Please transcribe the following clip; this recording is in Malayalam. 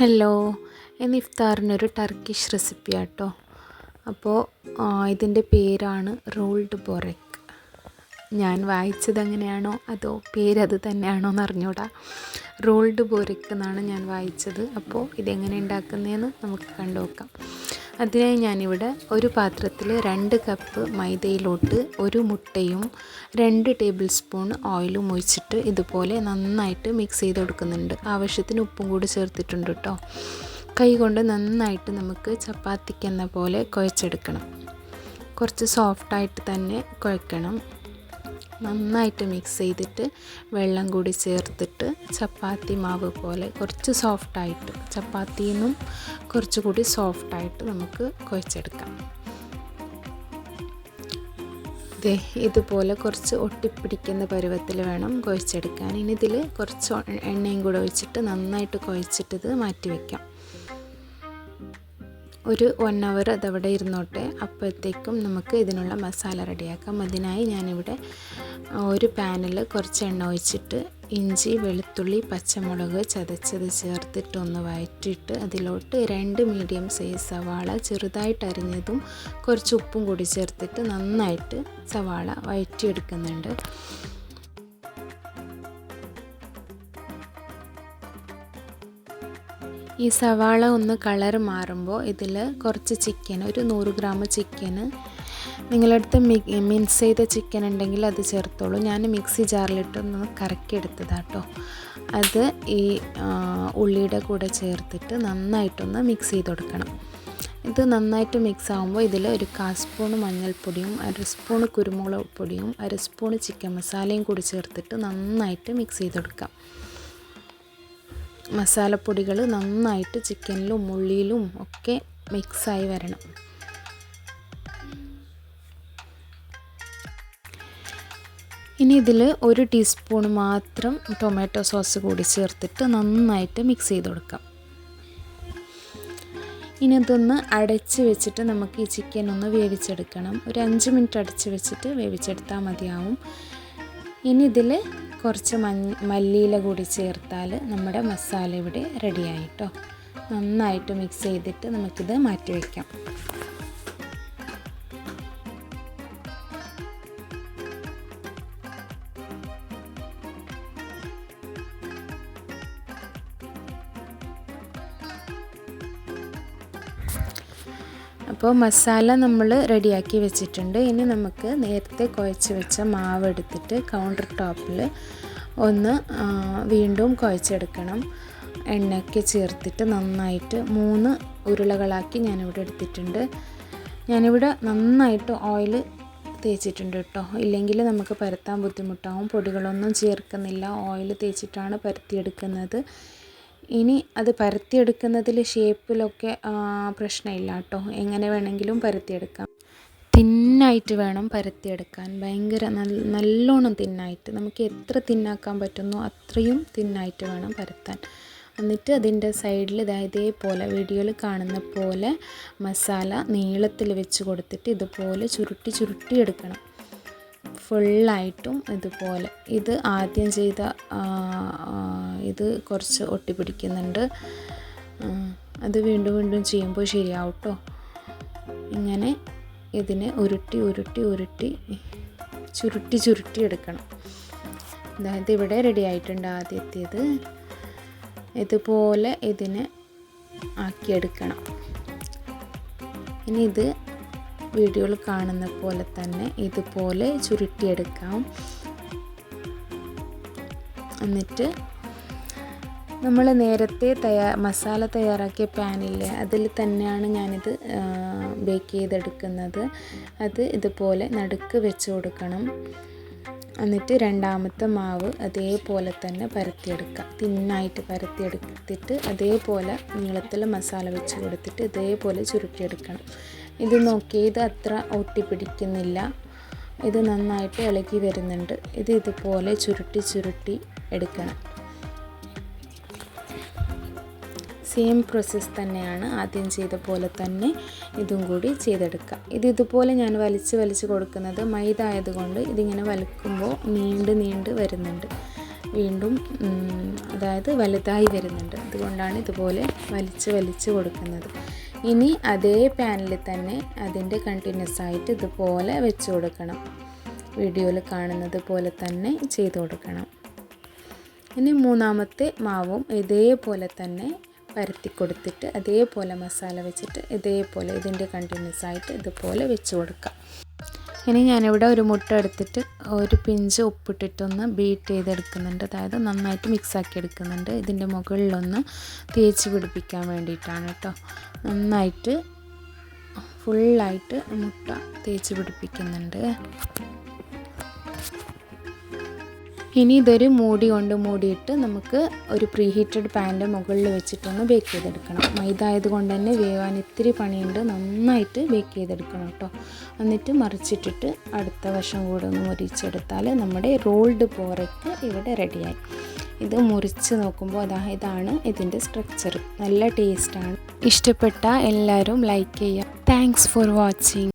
ഹലോ, ഇന്ന് ഇഫ്താറിനൊരു ടർക്കിഷ് റെസിപ്പി ആട്ടോ. അപ്പോൾ ഇതിൻ്റെ പേരാണ് റോൾഡ് ബൊറെക്. ഞാൻ വായിച്ചത് എങ്ങനെയാണോ അതോ പേരത് തന്നെയാണോ എന്ന് അറിഞ്ഞൂടാ. റോൾഡ് ബൊറെക് എന്നാണ് ഞാൻ വായിച്ചത്. അപ്പോൾ ഇതെങ്ങനെ ഉണ്ടാക്കുന്നതെന്ന് നമുക്ക് കണ്ടു നോക്കാം. അതിനായി ഞാനിവിടെ ഒരു പാത്രത്തിൽ 2 കപ്പ് മൈദയിലോട്ട് 1 മുട്ടയും 2 ടേബിൾ സ്പൂൺ ഓയിലും ഒഴിച്ചിട്ട് ഇതുപോലെ നന്നായിട്ട് മിക്സ് ചെയ്ത് കൊടുക്കുന്നുണ്ട്. ആവശ്യത്തിന് ഉപ്പും കൂടി ചേർത്തിട്ടുണ്ട് കേട്ടോ. കൈ കൊണ്ട് നന്നായിട്ട് നമുക്ക് ചപ്പാത്തിക്കെന്ന പോലെ കുഴച്ചെടുക്കണം. കുറച്ച് സോഫ്റ്റായിട്ട് തന്നെ കുഴക്കണം. നന്നായിട്ട് മിക്സ് ചെയ്തിട്ട് വെള്ളം കൂടി ചേർത്തിട്ട് ചപ്പാത്തി മാവ് പോലെ കുറച്ച് സോഫ്റ്റായിട്ട്, ചപ്പാത്തിയിൽ നിന്നും കുറച്ചുകൂടി സോഫ്റ്റായിട്ട് നമുക്ക് കുഴച്ചെടുക്കാം. ഇതുപോലെ കുറച്ച് ഒട്ടിപ്പിടിക്കുന്ന പരുവത്തിൽ വേണം കുഴച്ചെടുക്കാൻ. ഇനി ഇതിൽ കുറച്ച് എണ്ണയും കൂടെ ഒഴിച്ചിട്ട് നന്നായിട്ട് കുഴച്ചിട്ട് ഇത് മാറ്റി വയ്ക്കാം. ഒരു 1 അവർ അതവിടെ ഇരുന്നോട്ടെ. അപ്പോഴത്തേക്കും നമുക്ക് ഇതിനുള്ള മസാല റെഡിയാക്കാം. അതിനായി ഞാനിവിടെ ഒരു പാനിൽ കുറച്ച് എണ്ണ ഒഴിച്ചിട്ട് ഇഞ്ചി, വെളുത്തുള്ളി, പച്ചമുളക് ചതച്ചത് ചേർത്തിട്ട് ഒന്ന് വഴറ്റിയിട്ട് അതിലോട്ട് 2 മീഡിയം സൈസ് സവാള ചെറുതായിട്ട് അരിഞ്ഞതും കുറച്ച് ഉപ്പും കൂടി ചേർത്തിട്ട് നന്നായിട്ട് സവാള വഴറ്റിയെടുക്കുന്നുണ്ട്. ഈ സവാള ഒന്ന് കളർ മാറുമ്പോൾ ഇതിൽ കുറച്ച് ചിക്കൻ, ഒരു 100 ഗ്രാം ചിക്കന്, നിങ്ങളടുത്ത് മിക്സ് ചെയ്ത ചിക്കൻ ഉണ്ടെങ്കിൽ അത് ചേർത്തോളൂ. ഞാൻ മിക്സി ജാറിലിട്ടൊന്ന് കറക്കിയെടുത്തതാട്ടോ. അത് ഈ ഉള്ളിയുടെ കൂടെ ചേർത്തിട്ട് നന്നായിട്ടൊന്ന് മിക്സ് ചെയ്ത് കൊടുക്കണം. ഇത് നന്നായിട്ട് മിക്സ് ആകുമ്പോൾ ഇതിൽ ഒരു 1/4 സ്പൂൺ മഞ്ഞൾപ്പൊടിയും 1/2 സ്പൂൺ കുരുമുളക് പൊടിയും 1/2 സ്പൂൺ ചിക്കൻ മസാലയും കൂടി ചേർത്തിട്ട് നന്നായിട്ട് മിക്സ് ചെയ്ത് കൊടുക്കാം. മസാലപ്പൊടികൾ നന്നായിട്ട് ചിക്കനിലും ഉള്ളിയിലും ഒക്കെ മിക്സായി വരണം. ഇനി ഇതിൽ 1 ടീസ്പൂൺ മാത്രം ടൊമാറ്റോ സോസ് കൂടി ചേർത്തിട്ട് നന്നായിട്ട് മിക്സ് ചെയ്ത് കൊടുക്കാം. ഇനി ഇതൊന്ന് അടച്ച് വെച്ചിട്ട് നമുക്ക് ഈ ചിക്കൻ ഒന്ന് വേവിച്ചെടുക്കണം. ഒരു 5 മിനിറ്റ് അടച്ച് വെച്ചിട്ട് വേവിച്ചെടുത്താൽ മതിയാവും. ഇനി ഇതിൽ കുറച്ച് മല്ലിയില കൂടി ചേർത്താൽ നമ്മുടെ മസാല ഇവിടെ റെഡിയായിട്ടോ. നന്നായിട്ട് മിക്സ് ചെയ്തിട്ട് നമുക്കിത് മാറ്റി വയ്ക്കാം. അപ്പോൾ മസാല നമ്മൾ റെഡിയാക്കി വെച്ചിട്ടുണ്ട്. ഇനി നമുക്ക് നേരത്തെ കുഴച്ച് വെച്ച മാവ് എടുത്തിട്ട് കൗണ്ടർ ടോപ്പിൽ ഒന്ന് വീണ്ടും കുഴച്ചെടുക്കണം. എണ്ണയൊക്കെ ചേർത്തിട്ട് നന്നായിട്ട് 3 ഉരുളകളാക്കി ഞാനിവിടെ എടുത്തിട്ടുണ്ട്. ഞാനിവിടെ നന്നായിട്ട് ഓയിൽ തേച്ചിട്ടുണ്ട് കേട്ടോ. ഇല്ലെങ്കിൽ നമുക്ക് പരത്താൻ ബുദ്ധിമുട്ടാവും. പൊടികളൊന്നും ചേർക്കുന്നില്ല, ഓയിൽ തേച്ചിട്ടാണ് പരത്തിയെടുക്കുന്നത്. ഇനി അത് പരത്തിയെടുക്കുന്നതിൽ ഷേപ്പിലൊക്കെ പ്രശ്നമില്ല കേട്ടോ. എങ്ങനെ വേണമെങ്കിലും പരത്തിയെടുക്കാം. തിന്നായിട്ട് വേണം പരത്തിയെടുക്കാൻ. ഭയങ്കര നല്ലോണം തിന്നായിട്ട്, നമുക്ക് എത്ര തിന്നാക്കാൻ പറ്റുന്നോ അത്രയും തിന്നായിട്ട് വേണം പരത്താൻ. എന്നിട്ട് അതിൻ്റെ സൈഡിൽ ഇതേപോലെ വീഡിയോയിൽ കാണുന്ന പോലെ മസാല നീളത്തിൽ വെച്ച് കൊടുത്തിട്ട് ഇതുപോലെ ചുരുട്ടി എടുക്കണം. ഫുള്ളായിട്ടും ഇതുപോലെ. ഇത് ആദ്യം ചെയ്ത ഇത് കുറച്ച് ഒട്ടിപ്പിടിക്കുന്നുണ്ട്. അത് വീണ്ടും ചെയ്യുമ്പോൾ ശരിയാവും കേട്ടോ. ഇങ്ങനെ ഇതിനെ ഉരുട്ടി ചുരുട്ടി എടുക്കണം. അതായത് ഇവിടെ റെഡി ആയിട്ടുണ്ട് ആദ്യത്തേത്. ഇതുപോലെ ഇതിനെ ആക്കിയെടുക്കണം. ഇനി ഇത് വീഡിയോയിൽ കാണുന്ന പോലെ തന്നെ ഇതുപോലെ ചുരുട്ടിയെടുക്കാം. എന്നിട്ട് നമ്മൾ നേരത്തെ മസാല തയ്യാറാക്കിയ പാനില്ലേ, അതിൽ തന്നെയാണ് ഞാനിത് ബേക്ക് ചെയ്തെടുക്കുന്നത്. അത് ഇതുപോലെ നടുക്ക് വെച്ച് കൊടുക്കണം. എന്നിട്ട് രണ്ടാമത്തെ മാവ് അതേപോലെ തന്നെ പരത്തിയെടുക്കുക. തിന്നായിട്ട് പരത്തിയെടുത്തിട്ട് അതേപോലെ നീളത്തിൽ മസാല വെച്ച് കൊടുത്തിട്ട് ഇതേപോലെ ചുരുട്ടിയെടുക്കണം. ഇത് നോക്കി, ഇത് അത്ര ഒട്ടിപ്പിടിക്കുന്നില്ല. ഇത് നന്നായിട്ട് ഇളകി വരുന്നുണ്ട്. ഇത് ഇതുപോലെ ചുരുട്ടി എടുക്കണം. സെയിം പ്രോസസ്സ് തന്നെയാണ് ആദ്യം ചെയ്ത പോലെ തന്നെ ഇതും കൂടി ചെയ്തെടുക്കുക. ഇതുപോലെ ഞാൻ വലിച്ച് കൊടുക്കുന്നത് മൈദ ആയതുകൊണ്ട് ഇതിങ്ങനെ വലിക്കുമ്പോൾ നീണ്ട് വരുന്നുണ്ട്. വീണ്ടും അതായത് വലുതായി വരുന്നുണ്ട്. അതുകൊണ്ടാണ് ഇതുപോലെ വലിച്ച് കൊടുക്കുന്നത്. ഇനി അതേ പാനിൽ തന്നെ അതിൻ്റെ കണ്ടിന്യൂസ് ആയിട്ട് ഇതുപോലെ വെച്ച് കൊടുക്കണം. വീഡിയോയിൽ കാണുന്നത് പോലെ തന്നെ ചെയ്ത് കൊടുക്കണം. ഇനി മൂന്നാമത്തെ മാവും ഇതേപോലെ തന്നെ പരത്തി കൊടുത്തിട്ട് അതേപോലെ മസാല വെച്ചിട്ട് ഇതേപോലെ ഇതിൻ്റെ കണ്ടിന്യൂസ് ആയിട്ട് ഇതുപോലെ വെച്ച് കൊടുക്കാം. ഇനി ഞാനിവിടെ ഒരു മുട്ട എടുത്തിട്ട് ഒരു പിഞ്ച് ഉപ്പിട്ടിട്ടൊന്ന് ബീറ്റ് ചെയ്തെടുക്കുന്നുണ്ട്. അതായത് നന്നായിട്ട് മിക്സാക്കി എടുക്കുന്നുണ്ട്. ഇതിൻ്റെ മുകളിലൊന്ന് തേച്ച് പിടിപ്പിക്കാൻ വേണ്ടിയിട്ടാണ് കേട്ടോ. നന്നായിട്ട് ഫുള്ളായിട്ട് മുട്ട തേച്ച് പിടിപ്പിക്കുന്നുണ്ട്. ഇനി ഇതൊരു മൂടി കൊണ്ട് മൂടിയിട്ട് നമുക്ക് ഒരു പ്രീ ഹീറ്റഡ് പാനിൻ്റെ മുകളിൽ വെച്ചിട്ടൊന്ന് ബേക്ക് ചെയ്തെടുക്കണം. മൈദ ആയതുകൊണ്ട് തന്നെ വേവാൻ ഇത്തിരി പണിയുണ്ട്. നന്നായിട്ട് ബേക്ക് ചെയ്തെടുക്കണം കേട്ടോ. എന്നിട്ട് മറിച്ചിട്ടിട്ട് അടുത്ത വശം കൂടെ ഒന്ന് മുറിച്ചെടുത്താൽ നമ്മുടെ റോൾഡ് ബോറയ്ക്ക് ഇവിടെ റെഡിയായി. ഇത് മുറിച്ച് നോക്കുമ്പോൾ ഇതാണ് ഇതിൻ്റെ സ്ട്രക്ചർ. നല്ല ടേസ്റ്റാണ്. ഇഷ്ടപ്പെട്ട എല്ലാവരും ലൈക്ക് ചെയ്യുക. Thanks for watching.